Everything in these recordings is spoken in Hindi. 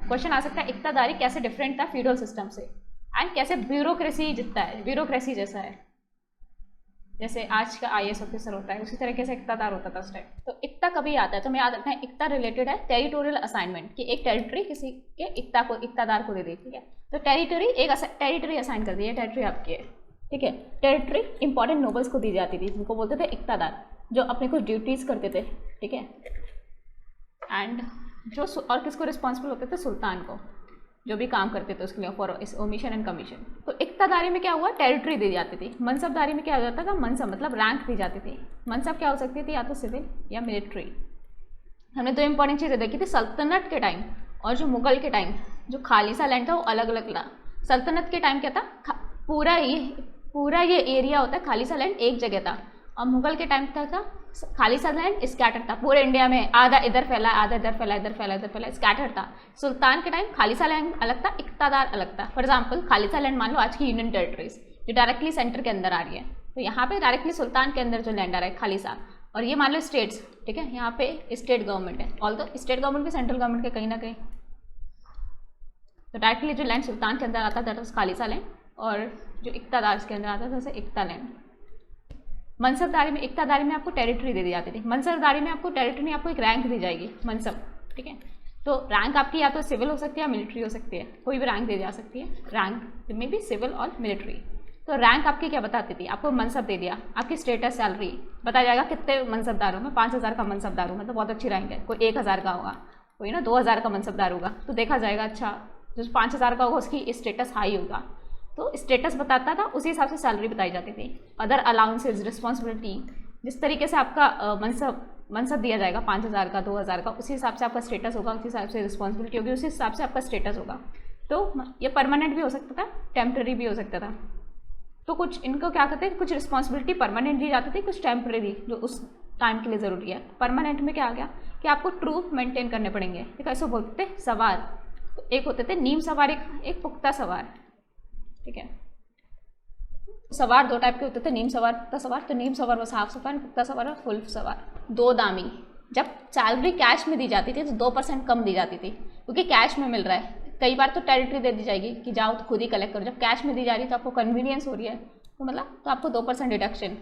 क्वेश्चन आ सकता है इक्तादारी कैसे डिफरेंट था फ्यूडल सिस्टम से, एंड कैसे ब्यूरोक्रेसी जितना है, ब्यूरोक्रेसी जैसा है, जैसे आज का IAS ऑफिसर होता है उसी तरीके से इक्तादार होता था उस टाइम। तो इक्ता कभी आता है तो हमें याद रखना है इक्ता रिलेटेड है टेरिटोरियल असाइनमेंट, कि एक टेरिटरी किसी के इक्तादार को दे दी, ठीक है। तो टेरिटरी असाइन कर दी है, टेरिटरी आपकी है, ठीक है। टेरिटरी इंपॉर्टेंट नोबल्स को दी जाती थी, जिनको बोलते थे इक्तादार, जो अपने कुछ ड्यूटीज करते थे, ठीक है। एंड जो और किसको रिस्पॉन्सिबल होते थे, सुल्तान को, जो भी काम करते थे उसके लिए फॉर इस ओमिशन एंड कमीशन। तो इक्तादारी में क्या हुआ, टेरिटरी दी जाती थी। मनसबदारी में क्या हो जाता था, मनसब मतलब रैंक दी जाती थी। मनसब क्या हो सकती थी, या तो सिविल या मिलिट्री। हमने दो इंपॉर्टेंट चीज़ें देखी थी, सल्तनत के टाइम और जो मुगल के टाइम जो खालिसा लैंड था वो अलग अलग था। सल्तनत के टाइम क्या था, पूरा ये एरिया होता है खालिसा लैंड एक जगह था, और मुगल के टाइम था खालिसा लैंड स्कैटर था पूरे इंडिया में, आधा इधर फैला, आधा इधर फैला, इधर फैला, इधर फैला, स्कैटर था। सुल्तान के टाइम खालिसा लैंड अलग था, इक्तादार अलग था। फॉर एग्जाम्पल खालिसा लैंड मान लो आज की यूनियन टेरिटरीज जो डायरेक्टली सेंटर के अंदर आ रही है, तो यहाँ पे डायरेक्टली सुल्तान के अंदर जो लैंड आ रहा है खालिसा, और ये मान लो स्टेट्स, ठीक है, यहाँ पे स्टेट गवर्नमेंट है, ऑल तो स्टेट गवर्नमेंट भी सेंट्रल गवर्नमेंट के कहीं ना कहीं। तो डायरेक्टली जो लैंड सुल्तान के अंदर आता था खालिसा लैंड, और जो इक्तादार के अंदर आता था जैसे इक्ता लैंड। मनसबदारी में, इक्तादारी में आपको टेरिटरी दे दी जाती थी। मनसबदारी में आपको टेरिटरी नहीं, आपको एक रैंक दी जाएगी, मनसब, ठीक है। तो रैंक आपकी या तो सिविल हो सकती है या मिलिट्री हो सकती है, कोई भी रैंक दे जा सकती है, रैंक में भी सिविल और मिलिट्री। तो रैंक आपकी क्या बताती थी, आपको मनसब दे दिया, आपकी स्टेटस सैलरी बताया जाएगा कितने मनसबदार हो, मैं 5000 का मनसबदार हूँ, मतलब बहुत अच्छी रैंक है। कोई 1000 का होगा, कोई ना 2000 का मनसबदार होगा, तो देखा जाएगा अच्छा जो 5000 का होगा उसकी स्टेटस हाई होगा, तो स्टेटस बताता था, उसी हिसाब से सैलरी बताई जाती थी। अदर अलाउंसेज, रिस्पॉन्सिबिलिटी, जिस तरीके से आपका मनसब दिया जाएगा 5000 का, 2000 का, उसी हिसाब से आपका स्टेटस होगा, उसी हिसाब से रिस्पॉन्सिबिलिटी होगी, उसी हिसाब से आपका स्टेटस होगा। तो ये परमानेंट भी हो सकता था, टेम्प्रेरी भी हो सकता था। तो कुछ इनको क्या कहते हैं, कुछ रिस्पॉन्सिबिलिटी परमानेंट दी जाती थी, कुछ टेम्प्रेरी जो उस टाइम के लिए ज़रूरी है। परमानेंट में क्या आ गया कि आपको ट्रूप मेंटेन करने पड़ेंगे, ठीक है, ऐसे बोलते थे सवार। तो एक होते थे नीम सवार, एक पुख्ता सवार, ठीक है। सवार दो टाइप के होते थे, नीम सवार, पुख्ता सवार। तो नीम सवार बस हाफ सवार, पुख्ता सवार और फुल सवार। दो दामी, जब सैलरी कैश में दी जाती थी तो 2% कम दी जाती थी, क्योंकि कैश में मिल रहा है। कई बार तो टेरिटरी दे दी जाएगी कि जाओ तो खुद ही कलेक्ट करो, जब कैश में दी जा रही है तो आपको कन्वीनियंस हो रही है, तो मतलब तो आपको 2% डिडक्शन,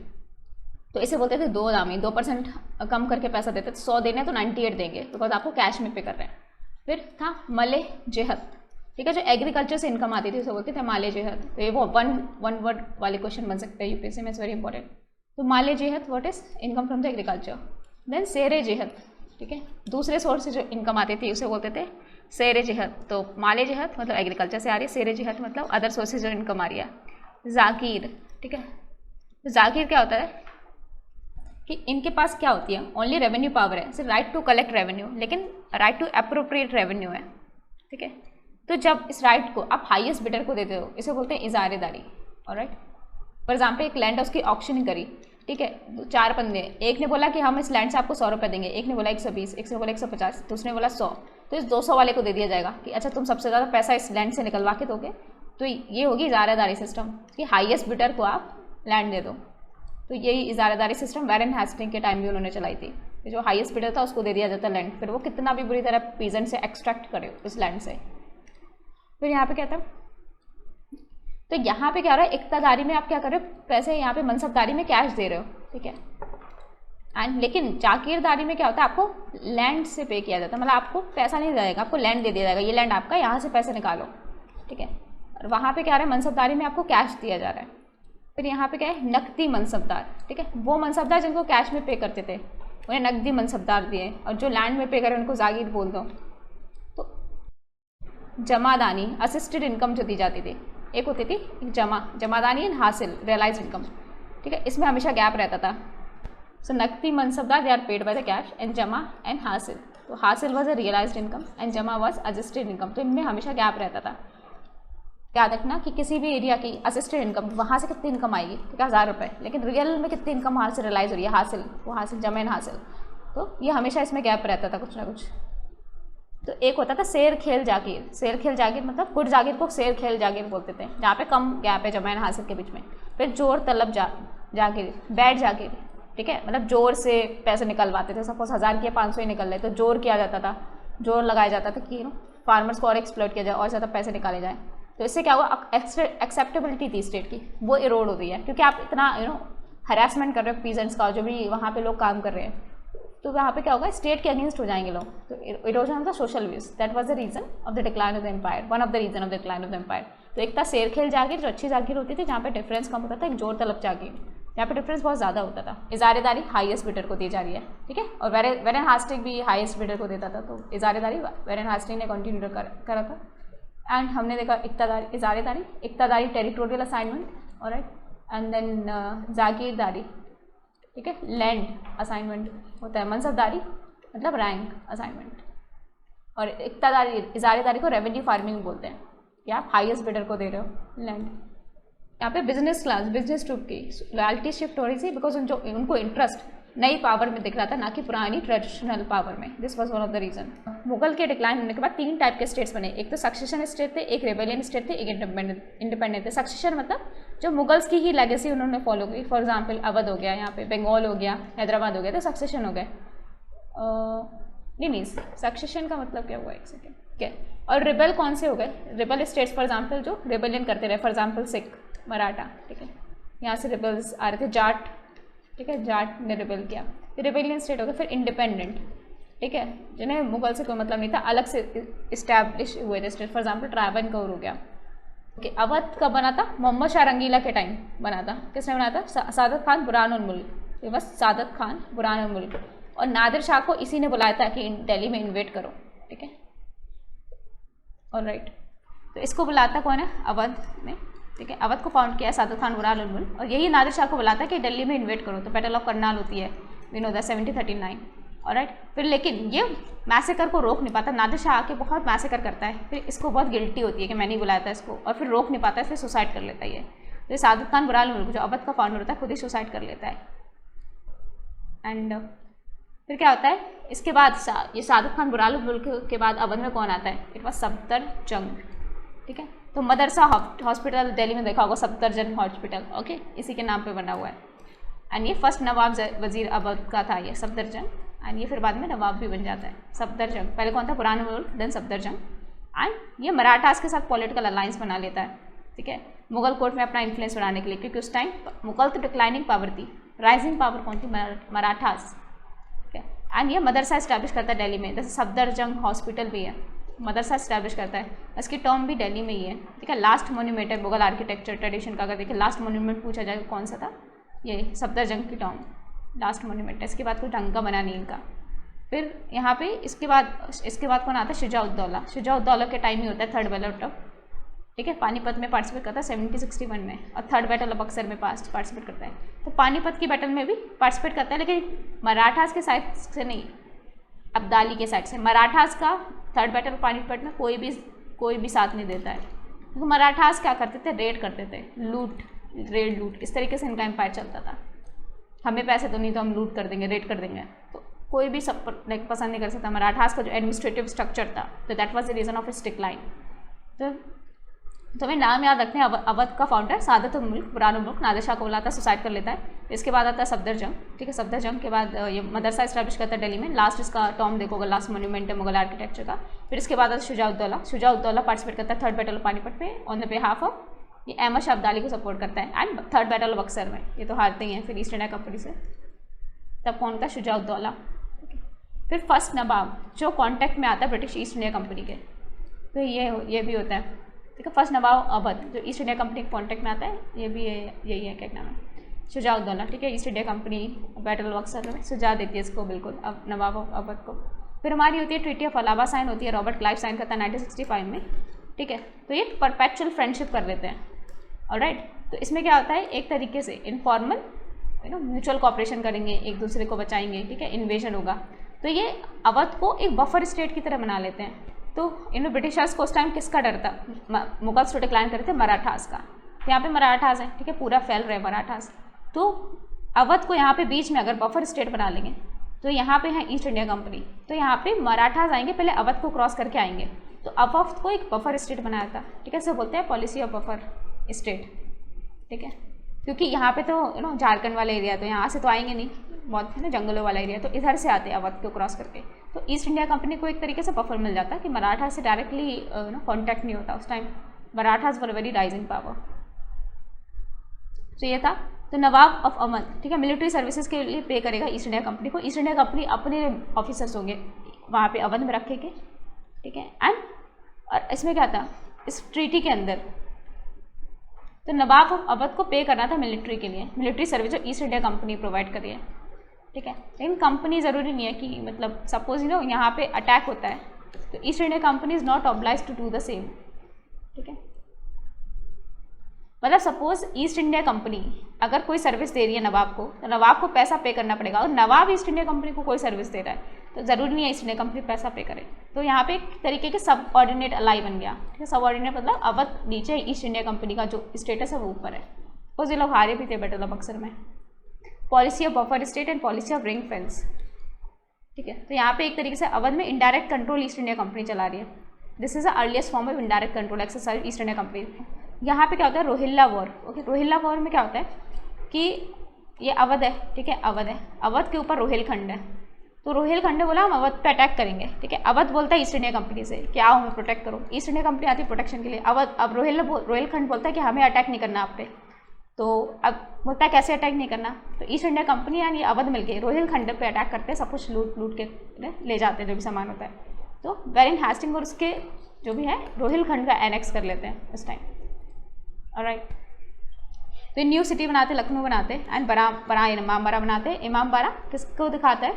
तो इसे बोलते थे दो दामी। 2% कम करके पैसा देते थे, 100 देने तो 98 देंगे, बिकॉज आपको कैश में पे कर रहे हैं। फिर था मले जेहत, ठीक है, जो एग्रीकल्चर से इनकम आती थी उसे बोलते थे माले जेहत। तो ये वो वन वर्ड वाले क्वेश्चन बन सकते हैं यूपीएससी में, इट्स वेरी इंपॉर्टेंट। तो माले जेहत what is income from the agriculture. Then सेरे जेहत, ठीक है, दूसरे सोर्स से जो इनकम आती थी उसे बोलते थे सेरे जेहत। तो माले जेहत मतलब एग्रीकल्चर से आ रही है, सेरे जेहत मतलब अदर सोर्सेज जो इनकम आ रही है। जाकिर, ठीक है, तो जाकिर क्या होता है कि इनके पास क्या होती है, ओनली रेवेन्यू पावर है, सिर्फ राइट टू कलेक्ट रेवेन्यू, लेकिन राइट टू अप्रोप्रिएट रेवेन्यू है, ठीक है। तो जब इस राइट को आप हाईएस्ट बिडर को देते हो, इसे बोलते हैं इजारेदारी, ऑलराइट। फॉर एग्जाम्पल एक लैंड है, उसकी ऑक्शन करी, ठीक है, 4 बंदे, एक ने बोला कि हम इस लैंड से आपको 100 रुपये देंगे, एक ने बोला 120, एक ने बोला 150, दूसरे ने बोला 100। तो इस 200 वाले को दे दिया जाएगा कि अच्छा तुम सबसे ज़्यादा पैसा इस लैंड से निकलवा के दोगे, तो ये होगी इजारेदारी सिस्टम, कि हाईएस्ट बिडर को आप लैंड दे दो। तो यही इजारेदारी सिस्टम वैरेन हेस्टिंग के टाइम भी उन्होंने चलाई थी, कि जो हाईएस्ट बिडर था उसको दे दिया जाता लैंड, फिर वो कितना भी बुरी तरह पीजेंट से एक्सट्रैक्ट करे उस लैंड से। फिर यहाँ पे क्या था, तो यहाँ पे क्या हो रहा है, इक्तादारी में आप क्या कर रहे हो, पैसे यहाँ पे मनसबदारी में कैश दे रहे हो, ठीक है। एंड लेकिन जागीरदारी में क्या होता है, आपको लैंड से पे किया जाता है, मतलब आपको पैसा नहीं जाएगा, आपको लैंड दे दिया जाएगा, ये लैंड आपका, यहाँ से पैसे निकालो, ठीक है। और वहाँ पे क्या हो रहा है, मनसबदारी में आपको कैश दिया जा रहा है। फिर यहाँ पे क्या है, नकदी मनसबदार, ठीक है, वो मनसबदार जिनको कैश में पे करते थे उन्हें नकदी मनसबदार दिए, और जो लैंड में पे करे उनको जागीर बोल दो। तो जमादानी असिस्टेड इनकम जो दी जाती थी, एक होती थी जमादानी एंड हासिल रियलाइज इनकम, ठीक है, इसमें हमेशा गैप रहता था। सो नकदी मनसबदार they are paid by the cash and जमा एंड हासिल। तो हासिल was a realised income and जमा वॉज असिस्टेड इनकम, तो इनमें हमेशा गैप रहता था। याद रखना कि किसी भी एरिया की असिस्टेड इनकम वहाँ से कितनी इनकम आएगी, ठीक है, 1000 रुपये, लेकिन रियल में कितनी इनकम वहाँ से रियलाइज हो रही है, हासिल, वो हासिल जमा एंड हासिल, तो ये हमेशा इसमें गैप रहता था कुछ ना कुछ। तो एक होता था शेर खेल जागीर, शेर खेल जागीर मतलब कुट जागीर को शेर खेल जागीर बोलते थे, जहाँ पे कम गैप है जमा एंड हासिल के बीच में। फिर जोर तलब जागीर, बैठ जागीर, ठीक है, मतलब जोर से पैसे निकलवाते थे, सपोज 1000 के 500 ही निकल रहे तो जोर किया जाता था, जोर लगाया जाता था कि फार्मर्स को और एक्सप्लॉइट किया जाए और ज़्यादा पैसे निकाले जाए। तो इससे क्या हुआ, एक्सेप्टेबिलिटी थी स्टेट की वो इरोड हो गई है, क्योंकि आप इतना हरासमेंट कर रहे हो पीजेंट्स का, जो भी वहाँ पे लोग काम कर रहे हैं, तो वहाँ पे क्या होगा, स्टेट के अगेंस्ट हो जाएंगे लोग। तो erosion of the social views, that was the reason of the decline of the empire, one of the reason of the decline of the empire. तो एक था शेर खेल जागीर, जो अच्छी जागीर होती थी जहाँ पे डिफरेंस कम होता था, एक जोर तलब जागीर यहाँ पे डिफरेंस बहुत ज़्यादा होता था। इजारेदारी हाईएस्ट बिडर को दी जा रही है, ठीक है, और वेरेन हास्टिंग भी हाईएस्ट बिडर को देता था, तो इजारेदारी वेरेन हास्टिंग ने कंटिन्यू करा था। एंड हमने देखा इक्तादारी territorial assignment, alright, and then जागीरदारी, ठीक है, लैंड असाइनमेंट होता है, मनसबदारी मतलब रैंक असाइनमेंट, और इक्तादारी इजारेदारी को रेवेन्यू फार्मिंग बोलते हैं, कि आप हाईएस्ट बिडर को दे रहे हो लैंड। यहाँ पे बिजनेस क्लास, बिजनेस ग्रुप की लॉयल्टी शिफ्ट हो रही थी, बिकॉज उनको इंटरेस्ट नई पावर में दिख रहा था, ना कि पुरानी ट्रेडिशनल पावर में। This was one of the reason. Mughal के डिक्लाइन होने के बाद 3 टाइप के स्टेट्स बने, एक तो सक्सेशन स्टेट थे, एक रेबेलियन स्टेट थे, एक इंडिपेंडेंट थे। सक्सेशन मतलब जो मुगल्स की ही लेगेसी उन्होंने फॉलो की, फॉर एग्जाम्पल अवध हो गया, यहाँ पे बंगाल हो गया, हैदराबाद हो गया, तो सक्सेशन हो गए। नहीं, सक्सेशन का मतलब क्या हुआ, एक सेकेंड, क्या। और रिबेल कौन से हो गए, रिबेल स्टेट्स फॉर एग्जाम्पल जो रिबेलियन करते रहे, फॉर एग्जाम्पल सिख, मराठा, ठीक है, यहाँ से रिबेल्स आ रहे थे, जाट, ठीक है, जाट ने रिबेल किया, फिर रिबेलियन स्टेट हो गया, फिर इंडिपेंडेंट, ठीक है, जिन्हें मुगल से कोई मतलब नहीं था, अलग से इस्टेब्लिश हुए थे स्टेट, फॉर एग्जाम्पल ट्रावनकोर हो गया। ओके, अवध कब बना था, मोहम्मद शाह रंगीला के टाइम बना था। किसने बनाया था, सादत खान बुरहानुल मुल्क, ये बस सादत खान बुरहानुल मुल्क, और नादिर शाह को इसी ने बुलाया था कि दिल्ली में इन्वेट करो, ठीक है, ऑलराइट। तो इसको बुलाता कौन है, अवध में, ठीक है, अवध को फाउंड किया है सादत खान बुरहानुल मुल्क, और यही नादिर शाह को बुलाता है कि दिल्ली में इन्वेट करो। तो बैटल ऑफ करनाल होती है, वी नो दैट 1739, ऑलराइट। फिर लेकिन ये मैसेकर को रोक नहीं पाता, नादिर शाह आके बहुत मैसेकर करता है, फिर इसको बहुत गिल्टी होती है कि मैं नहीं बुलाया था इसको, और फिर रोक नहीं पाता है, फिर सुसाइड कर लेता है ये। तो ये सादत खान बुरहानुल मुल्क जो अवध का फाउंडर होता है, खुद ही सुसाइड कर लेता है। एंड फिर क्या होता है, इसके बाद ये सादत खान बुरहानुल मुल्क के बाद अवध में कौन आता है, इट वॉज सफदरजंग, ठीक है। तो मदरसा हॉस्पिटल दिल्ली में देखा होगा, सफदरजंग हॉस्पिटल, ओके, इसी के नाम पे बना हुआ है। एंड ये फर्स्ट नवाब वजीर अवध का था ये सफदरजंग, एंड ये फिर बाद में नवाब भी बन जाता है सफदरजंग। पहले कौन था, बुरहानुल मुल्क, देन सफदरजंग। एंड ये मराठास के साथ पॉलिटिकल अलायंस बना लेता है, ठीक है, मुगल कोर्ट में अपना इन्फ्लुएंस बढ़ाने के लिए, क्योंकि उस टाइम मुगल तो डिक्लाइनिंग पावर थी, राइजिंग पावर कौन थी, मराठास, ठीक है। एंड ये मदरसा इस्टेब्लिश करता है दिल्ली में, जैसे सफदरजंग हॉस्पिटल भी है, मदरसा इस्टेब्लिश करता है, इसकी टर्म भी दिल्ली में ही है, ठीक है। लास्ट मोन्यूमेंट है मुगल आर्किटेक्चर ट्रेडिशन का, अगर देखिए लास्ट मोन्यूमेंट पूछा जाए कौन सा था, ये सफदरजंग की टर्म लास्ट मोन्यूमेंट है, इसके बाद कोई ढंग का बना नहीं इनका। फिर यहाँ पे इसके बाद कौन आता है, शुजाउद्दौला, शुजाउद्दौला के टाइम ही होता है थर्ड बैटल ऑफ, ठीक है, पानीपत में पार्टिसिपेट करता है 1761 में, और थर्ड बैटल ऑफ बक्सर में पार्टिसिपेट करता है। तो पानीपत की बैटल में भी पार्टिसिपेट करता है, लेकिन मराठास के साइड से नहीं, अब्दाली के साइड से। मराठास का थर्ड बैटल ऑफ पानीपत में कोई भी साथ नहीं देता है, क्योंकि मराठास क्या करते थे, रेड करते थे, लूट, इस तरीके से इनका एम्पायर चलता था। हमें पैसे तो नहीं, तो हम लूट कर देंगे, रेड कर देंगे, तो कोई भी सब लाइक पसंद नहीं कर सकता मराठास का जो एडमिनिस्ट्रेटिव स्ट्रक्चर था। तो that was the reason of its decline. तो हमें नाम याद रखते हैं, अवध का फाउंडर सादत मुल्क बुरहानुल मुल्क, नादिर शाह को बुलाता है, सुसाइड कर लेता है। इसके बाद आता है सफदरजंग, ठीक है, सफदरजंग के बाद ये मदरसा इस्टेब्लिश करता है दिल्ली में, लास्ट इसका टॉम देखोगे, लास्ट मोन्यूमेंट है मुगल आर्किटेक्चर का। फिर इसके बाद आता है शुजाउद्दौला पार्टिसिपेट करता है थर्ड बैटल ऑफ पानीपत में ऑन द बिहाफ ऑफ, ये अहमद शाह अब्दाली को सपोर्ट करता है। And third battle of Buxar में ये तो हारते ही हैं फिर ईस्ट इंडिया कंपनी से, तब कौन था, शुजाउद्दौला। फिर फर्स्ट नवाब जो कॉन्टैक्ट में आता है ब्रिटिश ईस्ट इंडिया कंपनी के, तो ये भी होता है, ठीक है। फर्स्ट नवाब अवध जो ईस्ट इंडिया कंपनी के कॉन्टैक्ट में आता है, ये भी यही है, क्या नाम है, शुजाउद्दौला, ठीक है। East India company battle of Buxar में सुझा देती है इसको बिल्कुल, अब नवाब अवध को। फिर हमारी होती है ट्रीटी ऑफ अलावा साइन होती है, रॉबर्ट क्लाइव साइन करता है 1965 में, ठीक है। तो ये परपेचुअल फ्रेंडशिप कर लेते हैं, ऑलराइट। तो इसमें क्या होता है, एक तरीके से इनफॉर्मल म्यूचुअल कॉपरेशन करेंगे, एक दूसरे को बचाएंगे, ठीक है, इन्वेजन होगा। तो ये अवध को एक बफर स्टेट की तरह बना लेते हैं। तो इन ब्रिटिशर्स को उस टाइम किसका डर था, मुगल्स तो डिक्लाइन करे थे मराठास का, तो यहाँ पे मराठास हैं, ठीक है, पूरा फैल रहे मराठास। तो अवध को यहाँ पे बीच में अगर बफर स्टेट बना लेंगे, तो यहाँ पे है ईस्ट इंडिया कंपनी, तो यहाँ पे मराठास आएंगे, पहले अवध को क्रॉस करके आएंगे, तो अवध को एक बफर स्टेट बनाया था, ठीक है, इसे बोलते हैं पॉलिसी ऑफ बफर स्टेट, ठीक है। क्योंकि यहाँ पे तो झारखंड वाला एरिया, तो यहाँ से तो आएंगे नहीं, बहुत है ना जंगलों वाला एरिया, तो इधर से आते हैं अवध को क्रॉस करके। तो ईस्ट इंडिया कंपनी को एक तरीके से बफर मिल जाता है कि मराठा से डायरेक्टली कॉन्टैक्ट नहीं होता उस time. Marathas were very rising power. तो ये था। तो नवाब ऑफ अवध, ठीक है, मिलिट्री सर्विसेज के लिए पे करेगा ईस्ट इंडिया कंपनी को। ईस्ट इंडिया कंपनी अपने ऑफिसर्स होंगे वहाँ पे अवध में रखेंगे, ठीक है। एंड और इसमें क्या था इस ट्रीटी के अंदर, तो नवाब ऑफ अवध को पे करना था मिलिट्री के लिए, मिलिट्री सर्विस जो ईस्ट इंडिया कंपनी प्रोवाइड कर रही है, ठीक है। लेकिन कंपनी ज़रूरी नहीं है कि मतलब सपोज यहाँ पे अटैक होता है तो East India Company is not obliged to do the same, ठीक है। मतलब सपोज ईस्ट इंडिया कंपनी अगर कोई सर्विस दे रही है नवाब को, तो नवाब को पैसा पे करना पड़ेगा, और नवाब ईस्ट इंडिया कंपनी को कोई सर्विस दे रहा है तो ज़रूरी नहीं है ईस्ट इंडिया कंपनी पैसा पे करे। तो यहाँ पे एक तरीके के सब ऑर्डिनेट अलाई बन गया, ठीक है। सब ऑर्डिनेट मतलब अवध नीचे, ईस्ट इंडिया कंपनी का जो स्टेटस है वो ऊपर है। बिकॉज ये लोग हारे भी थे बैटल ऑफ बक्सर में। Policy of buffer state and policy of ring fence, ठीक है। तो यहाँ पे एक तरीके से अवध में indirect control east India company चला रही है। This is the earliest form of indirect control exercise east India company. यहाँ पे क्या होता है Rohilla war, okay. Rohilla war में क्या होता है कि ये अवध है, ठीक है, अवध है, अवध के ऊपर रोहिलखंड है, तो रोहिलखंड ने बोला हम अवध पे अटैक करेंगे, ठीक है। अवध बोलता है ईस्ट इंडिया कंपनी से कि आओ हमें प्रोटेक्ट करो, ईस्ट इंडिया कंपनी आती है प्रोटेक्शन के लिए। अवध अब रोहिलखंड बोलता है कि हमें अटैक नहीं करना आप पे, तो अब बोलता है कैसे अटैक नहीं करना, तो ईस्ट इंडिया कंपनी यानी अवध मिलके रोहिलखंड पे अटैक करते हैं, सब कुछ लूट के ले जाते हैं जो भी सामान होता है। तो वेरिन हास्टिंग और उसके जो भी है रोहिलखंड का एनेक्स कर लेते हैं उस टाइम, ऑलराइट। तो न्यू सिटी बनाते, लखनऊ बनाते, एंड बड़ा इमामबाड़ा बनाते। इमामबाड़ा किसको दिखाता है,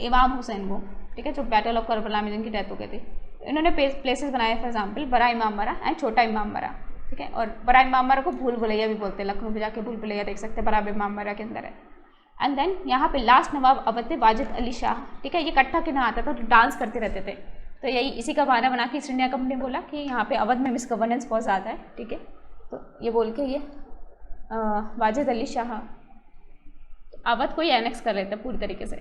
इमाम हुसैन को, ठीक है, जो बैटल ऑफ करबला में जिनकी डेथ हो गई थी। इन्होंने प्लेसेस बनाए फॉर एग्जाम्पल बड़ा इमामबाड़ा एंड छोटा इमामबाड़ा, ठीक है। और बड़ा इमामबाड़ा को भूल भुलैया भी बोलते हैं, लखनऊ में जाके भूल भुलैया देख सकते हैं, बड़ा इमामबाड़ा के अंदर है। एंड देन यहाँ पे लास्ट नवाब अवध थे वाजिद अली शाह, ठीक है। ये इकट्ठा कितना आता था तो डांस करते रहते थे, तो यही इसी का बहाना बना के ईस्ट इंडिया कंपनी बोला कि यहाँ पे अवध में मिसगवर्नेंस बहुत ज़्यादा है, ठीक है। तो ये बोल के ये वाजिद अली शाह अवध को ही एनेक्स कर लेते हैं पूरी तरीके से।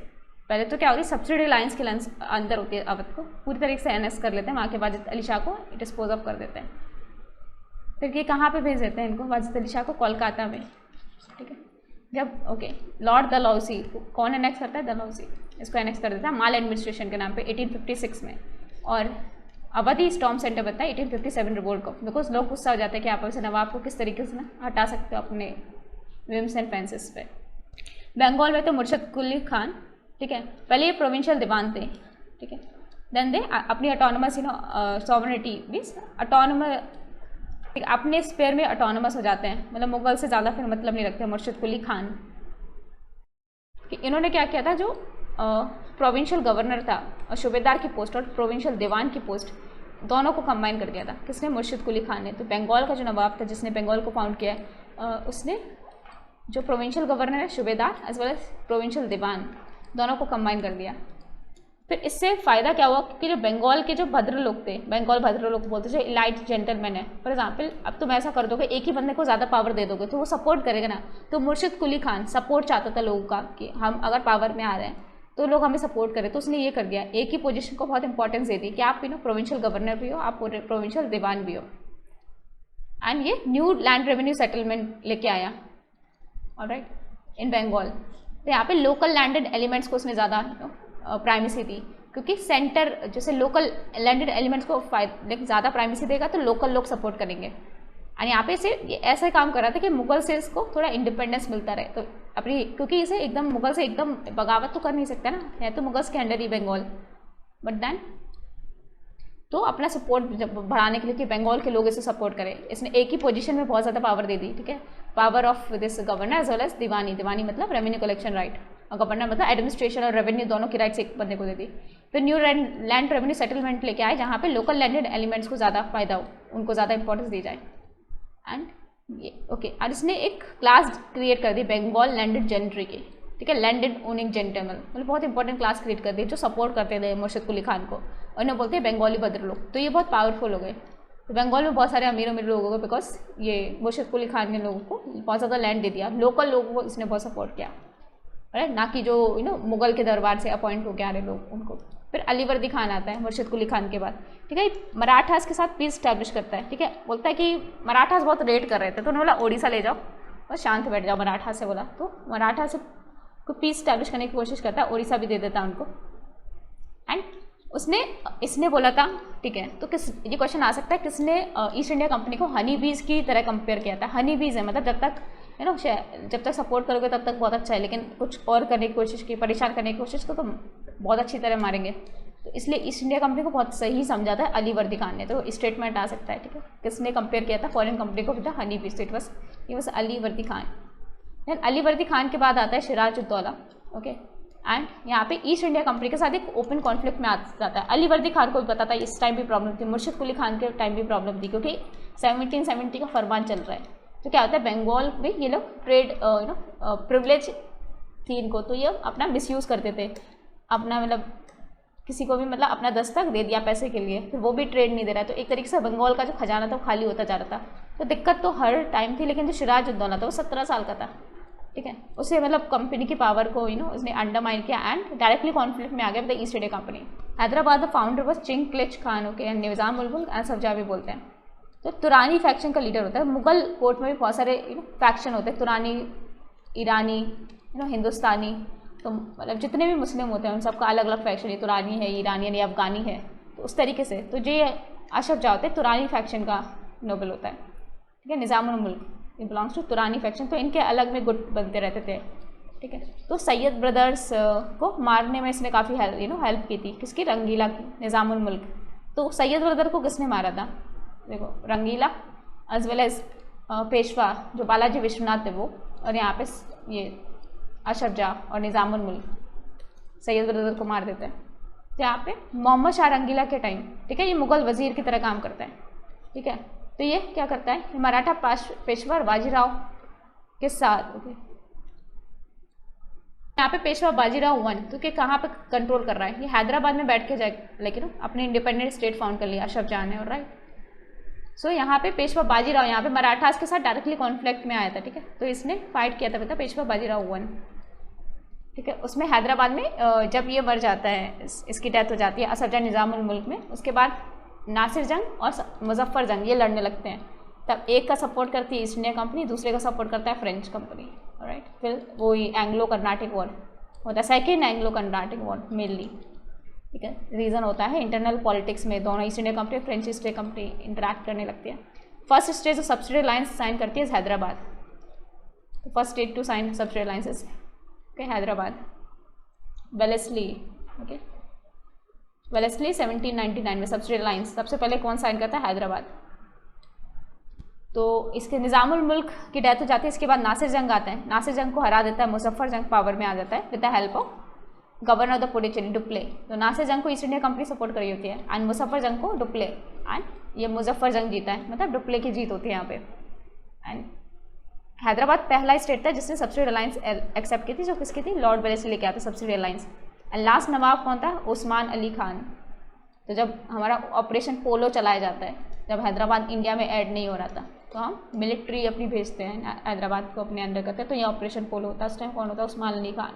पहले तो क्या होती है सब्सिडी लाइन्स के अंदर होती है, अवध को पूरी तरीके से एनेक्स कर लेते हैं, वहाँ के वाजिद अली शाह को डिस्पोज ऑफ कर देते हैं। फिर ये कहाँ पे भेज देते हैं इनको, वाजिद अली शाह को कोलकाता में, ठीक है। जब ओके लॉर्ड डलहौसी, कौन एनेक्स करता है, डलहौसी इसको एनेक्स कर देता है माल एडमिनिस्ट्रेशन के नाम पे 1856 में। और अवधि स्टॉर्म सेंटर बनता है 1857 रिवोल्ट को, बिकॉज लोग गुस्सा हो जाते हैं कि आप ऐसे नवाब को किस तरीके से ना हटा सकते हो अपने विम्स एंड फेंसेस पे। बंगाल में तो मुर्शद कुली खान, ठीक है, पहले ये प्रोविंशियल दीवान थे, ठीक है। देन दे अपनी ऑटोनमस सॉवरेनिटी मीन्स ऑटोनमस, अपने स्पेयर में ऑटोनमस हो जाते हैं, मतलब मुगल से ज़्यादा फिर मतलब नहीं रखते मुर्शद कुली खान। इन्होंने क्या किया था, जो प्रोविंशियल गवर्नर था और सूबेदार की पोस्ट और प्रोविंशियल दीवान की पोस्ट दोनों को कंबाइन कर दिया था। किसने, मुर्शिद कुली खान ने। तो बंगाल का जो नवाब था जिसने बंगाल को फाउंड किया है, उसने जो प्रोविंशियल गवर्नर है सूबेदार एज वेल एज प्रोविंशियल दीवान दोनों को कंबाइन कर दिया। फिर इससे फ़ायदा क्या हुआ कि जो बंगाल के जो भद्र लोग थे, बंगाल भद्र लोग बोलते जो इलाइट जेंटलमैन है, फॉर एग्जाम्पल अब तुम ऐसा कर दोगे एक ही बंदे को ज़्यादा पावर दे दोगे तो वो सपोर्ट करेगा ना। तो मुर्शिद कुली खान सपोर्ट चाहता था लोगों का कि हम अगर पावर में आ रहे हैं तो लोग हमें सपोर्ट करें, तो उसने ये कर दिया, एक ही पोजीशन को बहुत इंपॉर्टेंस दे दी कि आप प्रोविंशियल गवर्नर भी हो, आप प्रोविंशियल दीवान भी हो। एंड ये न्यू लैंड रेवेन्यू सेटलमेंट लेके आया, ऑलराइट, इन बंगाल। तो यहाँ पे लोकल लैंडेड एलिमेंट्स को उसने ज़्यादा प्राइमेसी दी, क्योंकि सेंटर जैसे लोकल लैंडेड एलिमेंट्स को ज़्यादा प्राइमेसी देगा तो लोकल लोग सपोर्ट करेंगे। और यहाँ पे इसे ऐसा ही काम कर रहा था कि मुगल से इसको थोड़ा इंडिपेंडेंस मिलता रहे, तो अपनी, क्योंकि इसे एकदम मुगल से एकदम बगावत तो कर नहीं सकता ना, है तो मुगल्स के अंडर ही बंगाल, बट देन तो अपना सपोर्ट बढ़ाने के लिए कि बंगाल के लोग इसे सपोर्ट करें, इसने एक ही पोजीशन में बहुत ज़्यादा पावर दे दी, ठीक है। Power of this governor as well as दीवानी, दीवानी मतलब रेवेन्यू कलेक्शन राइट, और गवर्नर मतलब एडमिनिस्ट्रेशन और रेवेन्यू दोनों की राइट्स एक बंदे को दे दी। फिर न्यू लैंड रेवेन्यू सेटलमेंट लेके आए जहाँ पे लोकल लैंडेड एलिमेंट्स को ज़्यादा फायदा हो, उनको ज़्यादा इंपॉर्टेंस दी जाए। एंड ये ओके, और इसने एक क्लास क्रिएट कर दी बंगाल लैंडेड जेंट्री की, ठीक है, लैंडेड ओनिंग जेंटलमैन, मतलब बहुत इंपॉर्टेंट क्लास क्रिएट कर दी जो सपोर्ट करते थे मुर्शिद कुली खान को, और इन्हें बोलते हैं बंगाली भद्र लोग। तो ये बहुत पावरफुल हो गए, तो बंगाल में बहुत सारे अमीर अमीर लोग हो गए बिकॉज ये मुर्शिद कुली खान ने लोगों को बहुत ज़्यादा लैंड दे दिया, लोकल लोगों को इसने बहुत सपोर्ट किया, राइट, ना कि जो मुगल के दरबार से अपॉइंट हो के आ रहे लोग उनको। फिर अलीवर्दी खान आता है मुर्शिद कुली खान के बाद, ठीक है, मराठास के साथ पीस स्टैब्लिश करता है, ठीक है, बोलता है कि मराठास बहुत रेड कर रहे थे, तो उन्होंने बोला ओडिशा ले जाओ और शांत बैठ जाओ, मराठा से बोला। तो मराठा से को पीस स्टैब्लिश करने की कोशिश करता है, उड़ीसा भी दे देता है उनको। एंड इसने बोला था, ठीक है, तो ये क्वेश्चन आ सकता है, किसने ईस्ट इंडिया कंपनी को हनी बीज की तरह कंपेयर किया था। हनी बीज है मतलब जब तक जब तक सपोर्ट करोगे तब तक बहुत अच्छा है, लेकिन कुछ और करने की कोशिश की, परेशान करने की कोशिश को तो बहुत अच्छी तरह मारेंगे। तो इसलिए ईस्ट इंडिया कंपनी को बहुत सही समझा था अलीवर्दी खान ने, तो स्टेटमेंट आ सकता है, ठीक है, किसने कंपेयर किया था फॉरेन कंपनी को विद हनी बीज, तो ये बस अलीवर्दी खान। देन अलीवर्दी खान के बाद आता है सिराजुद्दौला, ओके, एंड यहाँ पे ईस्ट इंडिया कंपनी के साथ एक ओपन कॉन्फ्लिक्ट में आ जाता है। अलीवर्दी खान को भी पता था इस टाइम भी प्रॉब्लम थी, मुर्शिद कुली खान के टाइम भी प्रॉब्लम थी, क्योंकि 1770 का फरमान चल रहा है। तो क्या होता है, बंगाल में ये लोग ट्रेड प्रिविलेज थी इनको, तो ये अपना मिसयूज़ करते थे, अपना मतलब किसी को भी मतलब अपना दस्तक दे दिया पैसे के लिए, फिर वो भी ट्रेड नहीं दे रहा है, तो एक तरीके से बंगाल का जो खजाना था वो खाली होता जा रहा था। तो दिक्कत तो हर टाइम थी, लेकिन जो सिराजुद्दौला था वो 17 साल का था, ठीक है, उसे मतलब कंपनी की पावर को उसने अंडरमाइन किया एंड डायरेक्टली कॉन्फ्लिक्ट में आ गया with East India Company. Hyderabad the founder was Chin Qilich Khan, okay, and Nizam ul Mulk and सफजा भी बोलते हैं। तो तुरानी फैक्शन का लीडर होता है। मुगल कोर्ट में भी बहुत सारे फैक्शन होते हैं, तुरानी, ईरानी, हिंदुस्तानी, तो मतलब जितने भी मुस्लिम होते हैं उन सबका अलग अलग फैक्शन है, तुरानी है, ईरानी है, अफगानी है, तो उस तरीके से। तो जो अशरफ जा होते हैं तुरानी फैक्शन का नोबल होता है, ठीक है, निज़ाम उल मुल्क ये बिलोंग्स टू तुरानी फैक्शन, तो इनके अलग में गुट बनते रहते थे, ठीक है। तो सैयद ब्रदर्स को मारने में इसने काफ़ी हेल्प की थी, किसकी, रंगीला की, निज़ाम उल मुल्क। तो सैयद ब्रदर को किसने मारा था, देखो, रंगीला एज वेल एज पेशवा जो बालाजी विश्वनाथ थे वो, और यहाँ पे ये अशरफ जा और निज़ाम उल मुल्क सैयद ब्रदर को मार देते हैं। तो यहाँ पे मोहम्मद शाह रंगीला के टाइम, ठीक है, ये मुगल वजीर की तरह काम करता है, ठीक है। तो ये क्या करता है, मराठा पेशवा बाजीराव के साथ, ओके, यहाँ पे पेशवा बाजीराव वन, तो क्या कहाँ पे कंट्रोल कर रहा है, ये हैदराबाद में बैठ के जाए, लेकिन अपने इंडिपेंडेंट स्टेट फाउंड कर लिया अशरफ जाह ने, और राइट। सो यहाँ पे पेशवा बाजीराव यहाँ पे मराठास के साथ डायरेक्टली कॉन्फ्लिक्ट में आया था, ठीक है, तो इसने फाइट किया था बेटा पेशवा बाजीराव वन, ठीक है। उसमें हैदराबाद में जब ये मर जाता है, इसकी डेथ हो जाती है अशरफ जाह निज़ाम उल मुल्क में, उसके बाद नासिर जंग और मुजफ्फर जंग ये लड़ने लगते हैं। तब एक का सपोर्ट करती है ईस्ट इंडिया कंपनी, दूसरे का सपोर्ट करता है फ्रेंच कंपनी, राइट। फिर वो एंग्लो कर्नाटिक वॉर होता है, second Anglo Carnatic war mainly, ठीक है। रीज़न होता है इंटरनल पॉलिटिक्स में दोनों East India Company French East India Company interact करने लगती है। फर्स्ट स्टेट जो सब्सिडी अलायंस साइन करती है हैदराबाद, तो first state to sign subsidy alliances, okay, Hyderabad. Wellesley, okay, Wellesley 1799 में सब्सिडी अलायंस सबसे पहले कौन साइन करता है, हैदराबाद। तो इसके निज़ाम उल मुल्क की डेथ हो जाती है, इसके बाद नासिर जंग आता है, नासिर जंग को हरा देता है, मुजफ्फर जंग पावर में आ जाता है with the help of governor of the Puducherry Dupleix. तो नासिर जंग को ईस्ट इंडिया कंपनी सपोर्ट करी होती है एंड मुजफ्फर जंग को डुप्ले, एंड ये मुजफ्फर जंग जीता है, मतलब डुप्ले की जीत होती है यहाँ पे। एंड हैदराबाद पहला स्टेट था जिसने सब्सिडी अलायंस एक्सेप्ट की थी, जो किसकी थी, लॉर्ड वेलेस्ली लेके आता सब्सिडी अलायंस। एंड लास्ट नवाब कौन था, उस्मान अली खान। तो जब हमारा ऑपरेशन पोलो चलाया जाता है, जब हैदराबाद इंडिया में ऐड नहीं हो रहा था, तो हम मिलिट्री अपनी भेजते हैं हैदराबाद को अपने अंडर करते हैं, तो ये ऑपरेशन पोलो होता है, उस टाइम कौन होता है, उस्मान अली खान।